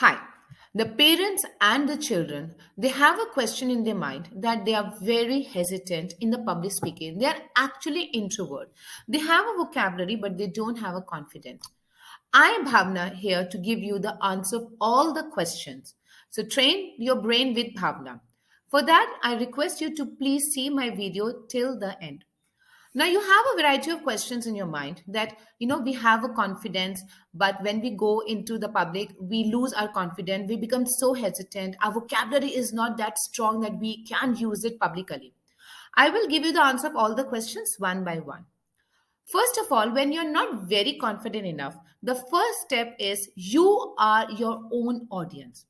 Hi. The parents and the children, they have a question in their mind that they are very hesitant in the public speaking. They are actually introvert. They have a vocabulary, but they don't have a confidence. I am Bhavna here to give you the answer of all the questions. So train your brain with Bhavna. For that, I request you to please see my video till the end. Now you have a variety of questions in your mind that we have a confidence, but when we go into the public, we lose our confidence, we become so hesitant, our vocabulary is not that strong that we can use it publicly. I will give you the answer of all the questions one by one. First of all, when you're not very confident enough, the first step is you are your own audience.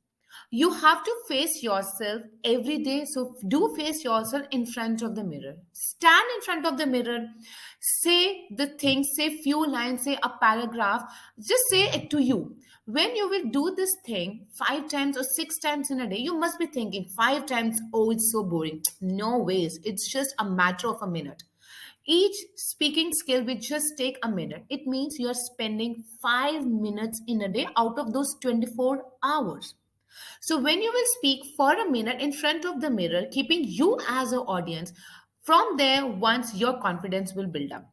You have to face yourself every day. So do face yourself in front of the mirror. Stand in front of the mirror. Say the thing, say few lines, say a paragraph. Just say it to you. When you will do this thing 5 times or 6 times in a day, you must be thinking 5 times, oh, it's so boring. No ways. It's just a matter of a minute. Each speaking skill will just take a minute. It means you are spending 5 minutes in a day out of those 24 hours. So when you will speak for a minute in front of the mirror, keeping you as an audience, from there, once your confidence will build up.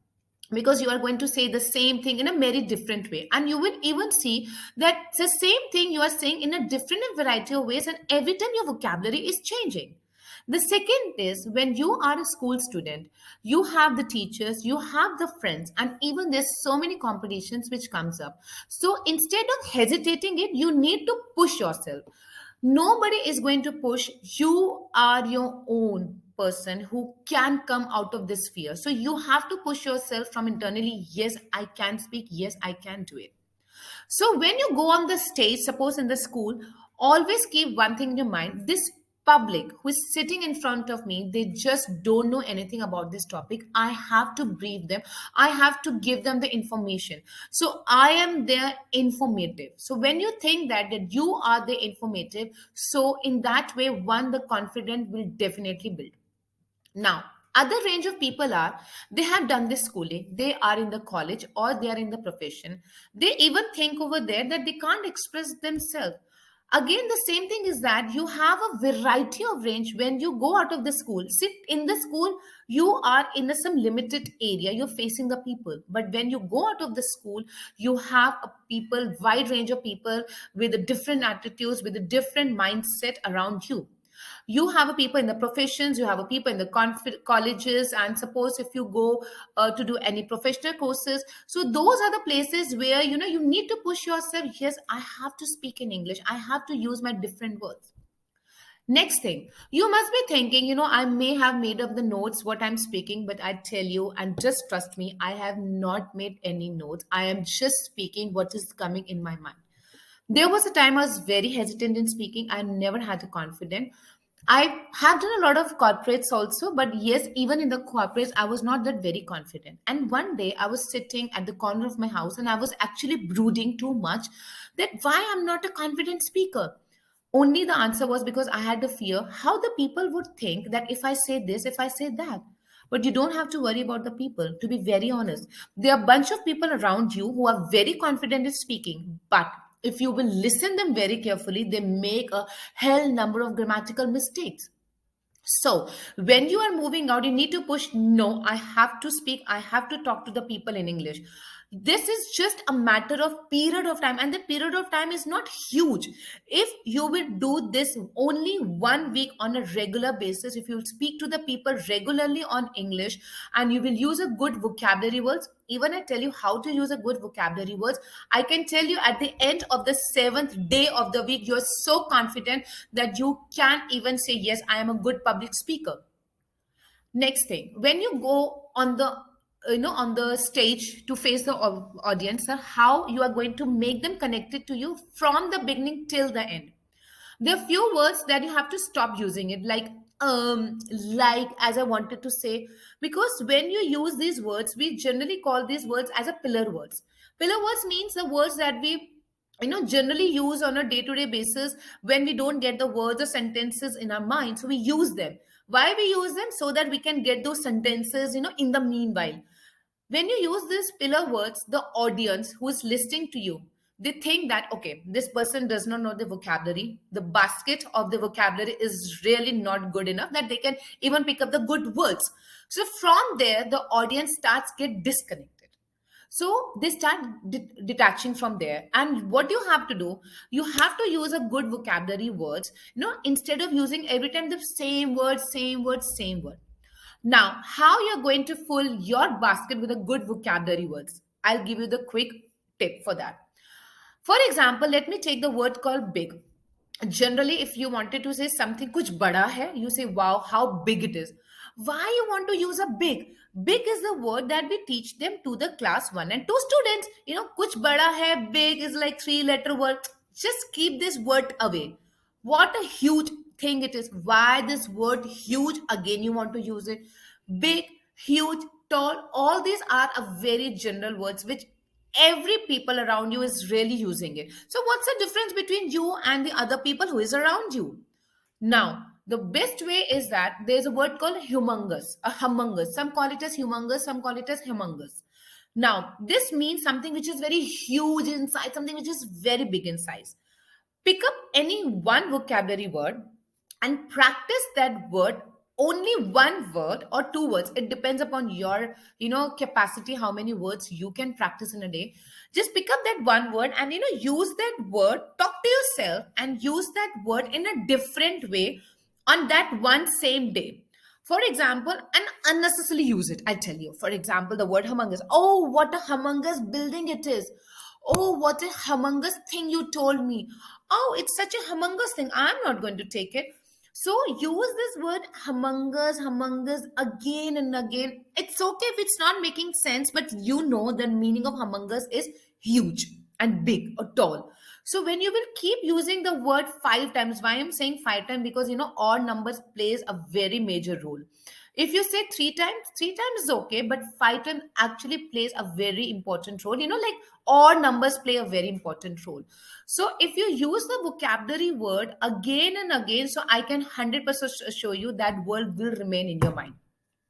Because you are going to say the same thing in a very different way. And you will even see that the same thing you are saying in a different variety of ways, and every time your vocabulary is changing. The second is when you are a school student, you have the teachers, you have the friends, and even there's so many competitions which comes up. So instead of hesitating it, you need to push yourself. Nobody is going to push. You are your own person who can come out of this fear. So you have to push yourself from internally. Yes, I can speak. Yes, I can do it. So when you go on the stage, suppose in the school, always keep one thing in your mind. This public who is sitting in front of me, they just don't know anything about this topic. I have to brief them. I have to give them the information. So I am their informative. So when you think that you are the informative, so in that way, one, the confidence will definitely build. Now, other range of people are they have done this schooling, they are in the college or they are in the profession. They even think over there that they can't express themselves. Again, the same thing is that you have a variety of range when you go out of the school. Sit in the school, you are in some limited area, you're facing the people. But when you go out of the school, you have a people, wide range of people with different attitudes, with a different mindset around you. You have a people in the professions, you have a people in the colleges, and suppose if you go to do any professional courses, so those are the places where you need to push yourself. Yes, I have to speak in English, I have to use my different words. Next thing, you must be thinking, I may have made up the notes what I'm speaking, but I tell you, and just trust me, I have not made any notes. I am just speaking what is coming in my mind. There was a time I was very hesitant in speaking. I never had the confidence. I have done a lot of corporates also, but yes, even in the corporates, I was not that very confident. And one day I was sitting at the corner of my house and I was actually brooding too much that why I'm not a confident speaker. Only the answer was because I had the fear how the people would think that if I say this, if I say that. But you don't have to worry about the people, to be very honest. There are a bunch of people around you who are very confident in speaking, but if you will listen them very carefully, they make a hell number of grammatical mistakes. So, when you are moving out, you need to push. No, I have to speak. I have to talk to the people in English. This is just a matter of period of time, and the period of time is not huge. If you will do this only 1 week on a regular basis, if you speak to the people regularly on English, and you will use a good vocabulary words, even I tell you how to use a good vocabulary words, I can tell you at the end of the seventh day of the week, you're so confident that you can even say, yes, I am a good public speaker. Next thing, when you go on the on the stage to face the audience, how you are going to make them connected to you from the beginning till the end. There are few words that you have to stop using it, like as I wanted to say, because when you use these words, we generally call these words as a pillar words. Pillar words means the words that we generally use on a day-to-day basis when we don't get the words or sentences in our mind, so we use them. Why we use them? So that we can get those sentences in the meanwhile. When you use these pillar words, the audience who is listening to you, They think that, okay, this person does not know the vocabulary. The basket of the vocabulary is really not good enough that they can even pick up the good words. So from there, the audience starts get disconnected. So they start detaching from there. And what you have to do, you have to use a good vocabulary words, instead of using every time the same word, same word, same word. Now, how you're going to fill your basket with a good vocabulary words? I'll give you the quick tip for that. For example, let me take the word called big. Generally, if you wanted to say something kuch bada hai, you say, wow, how big it is. Why you want to use a big? Big is the word that we teach them to the class 1 and 2 students. Kuch bada hai, big is like 3-letter word. Just keep this word away. What a huge thing it is. Why this word huge? Again, you want to use it. Big, huge, tall, all these are a very general words which every people around you is really using it. So what's the difference between you and the other people who is around you? Now, the best way is that there's a word called humongous, a humongous. Some call it as humongous, some call it as humongous. Now, this means something which is very huge in size, something which is very big in size. Pick up any one vocabulary word and practice that word, only one word or two words. It depends upon your capacity, how many words you can practice in a day. Just pick up that one word and use that word, talk to yourself and use that word in a different way on that one same day. For example, and unnecessarily use it. I tell you, for example, the word humongous. Oh, what a humongous building it is. Oh, what a humongous thing you told me. Oh, it's such a humongous thing. I'm not going to take it. So use this word humongous, humongous again and again. It's okay if it's not making sense, but the meaning of humongous is huge and big or tall. So when you will keep using the word 5 times, why I'm saying 5 times? Because odd numbers plays a very major role. If you say 3 times, 3 times is okay, but 5 times actually plays a very important role. Like odd numbers play a very important role. So if you use the vocabulary word again and again, so I can 100% assure you that word will remain in your mind.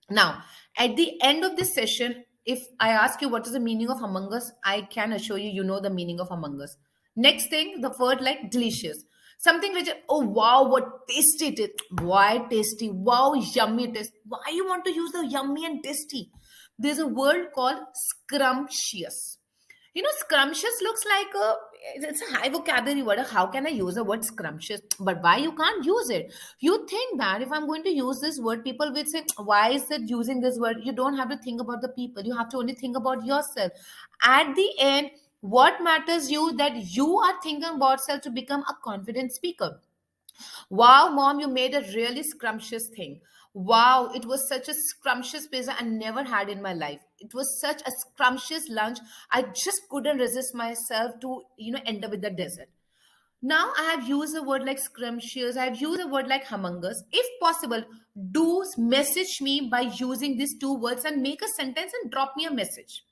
Now, at the end of this session, if I ask you what is the meaning of Among Us, I can assure you, you know the meaning of Among Us. Next thing, the word like delicious. Something which, oh wow, what tasty it is. Why tasty? Wow, yummy it is. Why you want to use the yummy and tasty? There's a word called scrumptious. Scrumptious looks like it's a high vocabulary word. How can I use the word scrumptious? But why you can't use it? You think that if I'm going to use this word, people will say, why is it using this word? You don't have to think about the people. You have to only think about yourself. At the end, what matters you that you are thinking about self to become a confident speaker. Wow, mom, you made a really scrumptious thing. Wow, it was such a scrumptious pizza I never had in my life. It was such a scrumptious lunch. I just couldn't resist myself to, end up with the dessert. Now I have used a word like scrumptious. I have used a word like humongous. If possible, do message me by using these two words and make a sentence and drop me a message.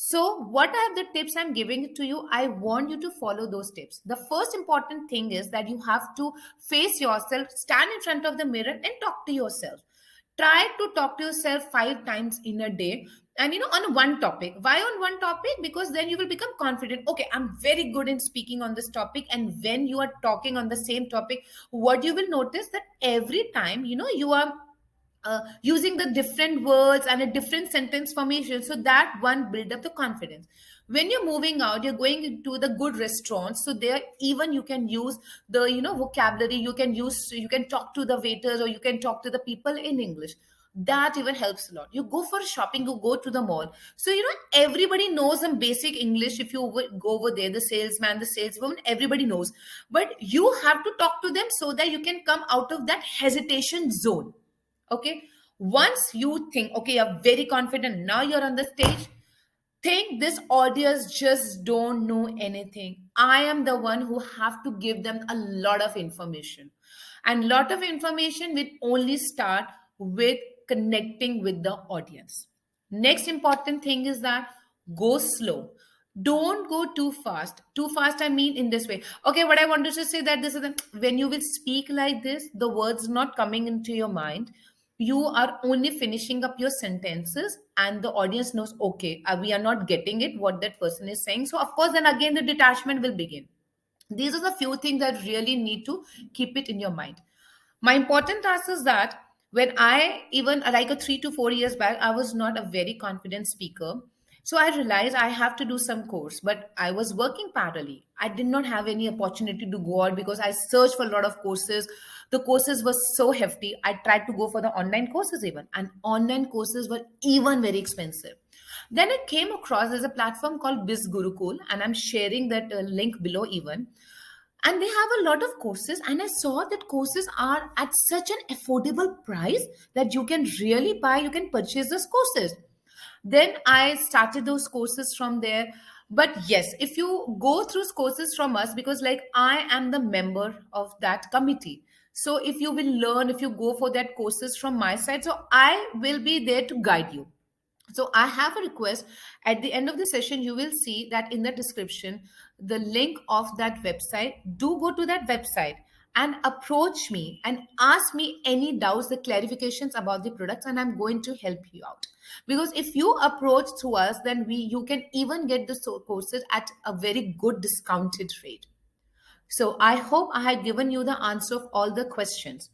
So, what are the tips I'm giving to you? I want you to follow those tips. The first important thing is that you have to face yourself, stand in front of the mirror, and talk to yourself. Try to talk to yourself 5 times in a day and on one topic. Why on one topic? Because then you will become confident. Okay, I'm very good in speaking on this topic. And when you are talking on the same topic, what you will notice that every time you are using the different words and a different sentence formation, so that one build up the confidence. When you're moving out, you're going into the good restaurants, so there even you can use the vocabulary. You can talk to the waiters or you can talk to the people in English. That even helps a lot. You go for shopping, you go to the mall, so everybody knows some basic English. If you go over there, the salesman, the saleswoman, everybody knows, but you have to talk to them so that you can come out of that hesitation zone. Okay. Once you think, okay, you're very confident, now you're on the stage, think this audience just don't know anything. I am the one who have to give them a lot of information. And lot of information will only start with connecting with the audience. Next important thing is that go slow. Don't go too fast. Too fast, I mean in this way. Okay, what I wanted to say that this is when you will speak like this, the words not coming into your mind, you are only finishing up your sentences and the audience knows, okay, we are not getting it what that person is saying. So of course then again the detachment will begin. These are the few things that really need to keep it in your mind. My important task is that when I even like a 3 to 4 years back, I was not a very confident speaker. So I realized I have to do some course, but I was working parallelly. I did not have any opportunity to go out because I searched for a lot of courses. The courses were so hefty. I tried to go for the online courses even, and online courses were even very expensive. Then I came across there's a platform called Biz Gurukul, and I'm sharing that link below even. And they have a lot of courses, and I saw that courses are at such an affordable price that you can really buy, you can purchase those courses. Then I started those courses from there. But yes, if you go through courses from us, because like I am the member of that committee, so if you will learn, if you go for that courses from my side, so I will be there to guide you. So I have a request. At the end of the session, you will see that in the description, the link of that website. Do go to that website and approach me and ask me any doubts, the clarifications about the products, and I'm going to help you out. Because if you approach through us, then you can even get the courses at a very good discounted rate. So I hope I have given you the answer of all the questions.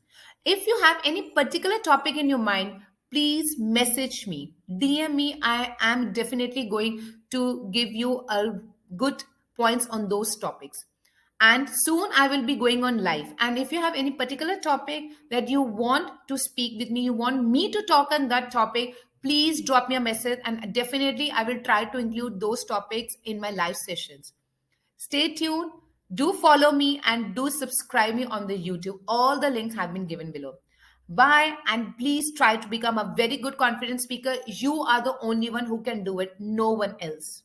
If you have any particular topic in your mind, please message me, DM me. I am definitely going to give you a good points on those topics. And soon I will be going on live. And if you have any particular topic that you want to speak with me, you want me to talk on that topic, please drop me a message and definitely I will try to include those topics in my live sessions. Stay tuned. Do follow me and do subscribe me on the YouTube. All the links have been given below. Bye, and please try to become a very good confident speaker. You are the only one who can do it, no one else.